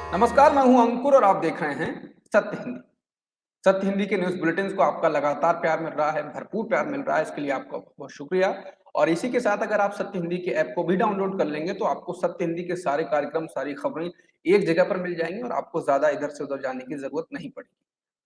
नमस्कार, मैं हूं अंकुर और आप देख रहे हैं सत्य हिंदी। सत्य हिंदी के न्यूज़ बुलेटिन्स को आपका लगातार प्यार मिल रहा है, भरपूर प्यार मिल रहा है, इसके लिए आपका बहुत शुक्रिया। और इसी के साथ अगर आप सत्य हिंदी के ऐप को भी डाउनलोड कर लेंगे तो आपको सत्य हिंदी के सारे कार्यक्रम, सारी खबरें एक जगह पर मिल जाएंगी और आपको ज़्यादा इधर से उधर जाने की ज़रूरत नहीं पड़ेगी।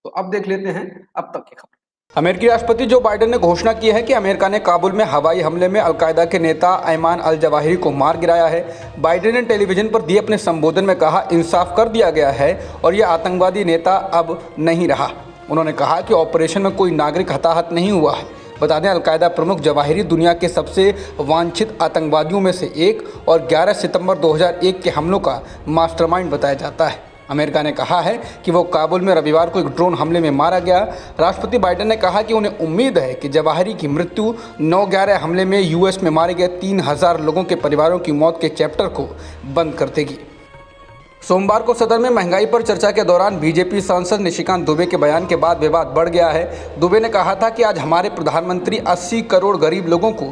तो अब देख लेते हैं अब तक की खबर। अमेरिकी राष्ट्रपति जो बाइडेन ने घोषणा की है कि अमेरिका ने काबुल में हवाई हमले में अलकायदा के नेता अयमान अल जवाहिरी को मार गिराया है। बाइडेन ने टेलीविजन पर दिए अपने संबोधन में कहा, इंसाफ कर दिया गया है और यह आतंकवादी नेता अब नहीं रहा। उन्होंने कहा कि ऑपरेशन में कोई नागरिक हताहत नहीं हुआ है। बता दें, अलकायदा प्रमुख जवाहिरी दुनिया के सबसे वांछित आतंकवादियों में से एक और 11 सितंबर 2001 के हमलों का मास्टरमाइंड बताया जाता है। अमेरिका ने कहा है कि वो काबुल में रविवार को एक ड्रोन हमले में मारा गया। राष्ट्रपति बाइडेन ने कहा कि उन्हें उम्मीद है कि जवाहिरी की मृत्यु 9/11 हमले में यूएस में मारे गए 3000 लोगों के परिवारों की मौत के चैप्टर को बंद कर देगी। सोमवार को सदन में महंगाई पर चर्चा के दौरान बीजेपी सांसद निशिकांत दुबे के बयान के बाद विवाद बढ़ गया है। दुबे ने कहा था कि आज हमारे प्रधानमंत्री 80 करोड़ गरीब लोगों को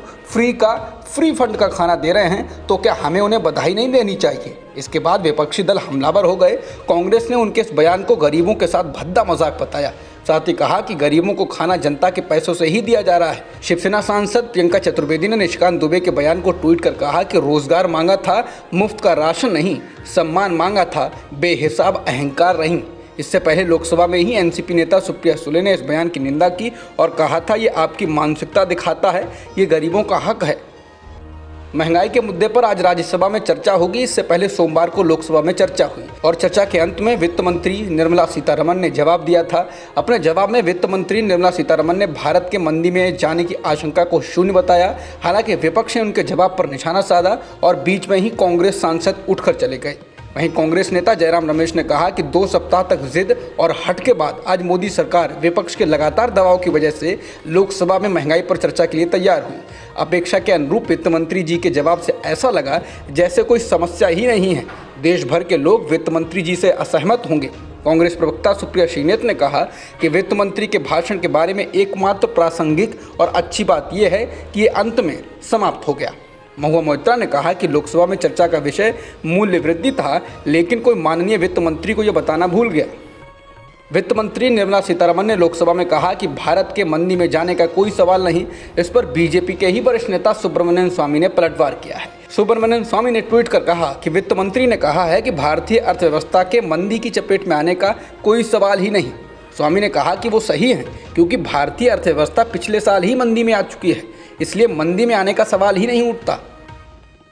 फ्री फंड का खाना दे रहे हैं, तो क्या हमें उन्हें बधाई नहीं देनी चाहिए। इसके बाद विपक्षी दल हमलावर हो गए। कांग्रेस ने उनके इस बयान को गरीबों के साथ भद्दा मजाक बताया। साथ ही कहा कि गरीबों को खाना जनता के पैसों से ही दिया जा रहा है। शिवसेना सांसद प्रियंका चतुर्वेदी ने निशिकांत दुबे के बयान को ट्वीट कर कहा कि रोजगार मांगा था, मुफ्त का राशन नहीं, सम्मान मांगा था, बेहिसाब अहंकार नहीं। इससे पहले लोकसभा में ही एनसीपी नेता सुप्रिया सुले ने इस बयान की निंदा की और कहा था, ये आपकी मानसिकता दिखाता है, ये गरीबों का हक है। महंगाई के मुद्दे पर आज राज्यसभा में चर्चा होगी। इससे पहले सोमवार को लोकसभा में चर्चा हुई और चर्चा के अंत में वित्त मंत्री निर्मला सीतारमण ने जवाब दिया था। अपने जवाब में वित्त मंत्री निर्मला सीतारमण ने भारत के मंदी में जाने की आशंका को शून्य बताया। हालांकि विपक्ष ने उनके जवाब पर निशाना साधा और बीच में ही कांग्रेस सांसद उठकर चले गए। वहीं कांग्रेस नेता जयराम रमेश ने कहा कि 2 सप्ताह तक जिद और हट के बाद आज मोदी सरकार विपक्ष के लगातार दबाव की वजह से लोकसभा में महंगाई पर चर्चा के लिए तैयार हुई। अपेक्षा के अनुरूप वित्त मंत्री जी के जवाब से ऐसा लगा जैसे कोई समस्या ही नहीं है। देश भर के लोग वित्त मंत्री जी से असहमत होंगे। कांग्रेस प्रवक्ता सुप्रिया श्रीनेत ने कहा कि वित्त मंत्री के भाषण के बारे में एकमात्र प्रासंगिक और अच्छी बात यह है कि ये अंत में समाप्त हो गया। महुआ मोइत्रा ने कहा कि लोकसभा में चर्चा का विषय मूल्य वृद्धि था, लेकिन कोई माननीय वित्त मंत्री को यह बताना भूल गया। वित्त मंत्री निर्मला सीतारमण ने लोकसभा में कहा कि भारत के मंदी में जाने का कोई सवाल नहीं। इस पर बीजेपी के ही वरिष्ठ नेता सुब्रमण्यम स्वामी ने पलटवार किया है। सुब्रमण्यम स्वामी ने ट्वीट कर कहा कि वित्त मंत्री ने कहा है कि भारतीय अर्थव्यवस्था के मंदी की चपेट में आने का कोई सवाल ही नहीं। स्वामी ने कहा कि वो सही है, क्योंकि भारतीय अर्थव्यवस्था पिछले साल ही मंदी में आ चुकी है, इसलिए मंदी में आने का सवाल ही नहीं उठता।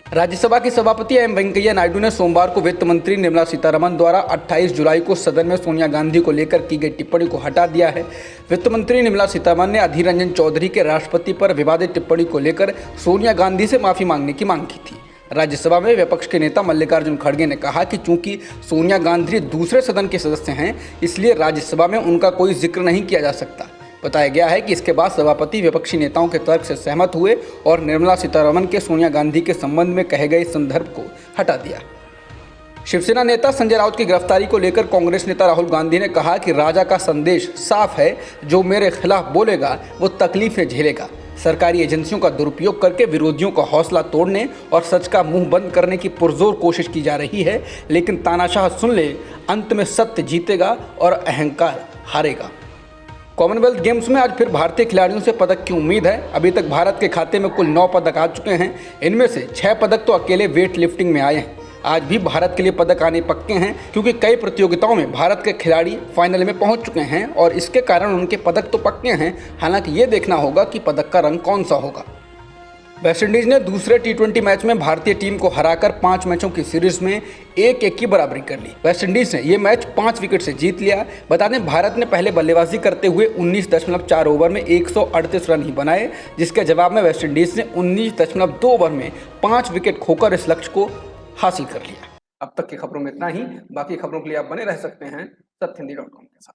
राज्यसभा के सभापति एम वेंकैया नायडू ने सोमवार को वित्त मंत्री निर्मला सीतारमण द्वारा 28 जुलाई को सदन में सोनिया गांधी को लेकर की गई टिप्पणी को हटा दिया है। वित्त मंत्री निर्मला सीतारमण ने अधीर रंजन चौधरी के राष्ट्रपति पर विवादित टिप्पणी को लेकर सोनिया गांधी से माफी मांगने की मांग की थी। राज्यसभा में विपक्ष के नेता मल्लिकार्जुन खड़गे ने कहा कि चूंकि सोनिया गांधी दूसरे सदन के सदस्य हैं, इसलिए राज्यसभा में उनका कोई जिक्र नहीं किया जा सकता। बताया गया है कि इसके बाद सभापति विपक्षी नेताओं के तर्क से सहमत हुए और निर्मला सीतारमण के सोनिया गांधी के संबंध में कहे गए संदर्भ को हटा दिया। शिवसेना नेता संजय राउत की गिरफ्तारी को लेकर कांग्रेस नेता राहुल गांधी ने कहा कि राजा का संदेश साफ है, जो मेरे खिलाफ बोलेगा वो तकलीफें झेलेगा। सरकारी एजेंसियों का दुरुपयोग करके विरोधियों का हौसला तोड़ने और सच का मुंह बंद करने की पुरजोर कोशिश की जा रही है, लेकिन तानाशाह सुन ले, अंत में सत्य जीतेगा और अहंकार हारेगा। कॉमनवेल्थ गेम्स में आज फिर भारतीय खिलाड़ियों से पदक की उम्मीद है। अभी तक भारत के खाते में कुल 9 पदक आ चुके हैं। इनमें से 6 पदक तो अकेले वेट लिफ्टिंग में आए हैं। आज भी भारत के लिए पदक आने पक्के हैं, क्योंकि कई प्रतियोगिताओं में भारत के खिलाड़ी फाइनल में पहुंच चुके हैं और इसके कारण उनके पदक तो पक्के हैं। हालांकि ये देखना होगा कि पदक का रंग कौन सा होगा। वेस्टइंडीज ने दूसरे T20 मैच में भारतीय टीम को हराकर 5 मैचों की सीरीज में 1-1 की बराबरी कर ली। वेस्टइंडीज ने ये मैच 5 विकेट से जीत लिया। बता दें, भारत ने पहले बल्लेबाजी करते हुए 19.4 ओवर में 138 रन ही बनाए, जिसके जवाब में वेस्टइंडीज ने 19.2 ओवर में 5 विकेट खोकर इस लक्ष्य को हासिल कर लिया। अब तक की खबरों में इतना ही। बाकी खबरों के लिए आप बने रह सकते हैं सत्यहिंदी.com के साथ।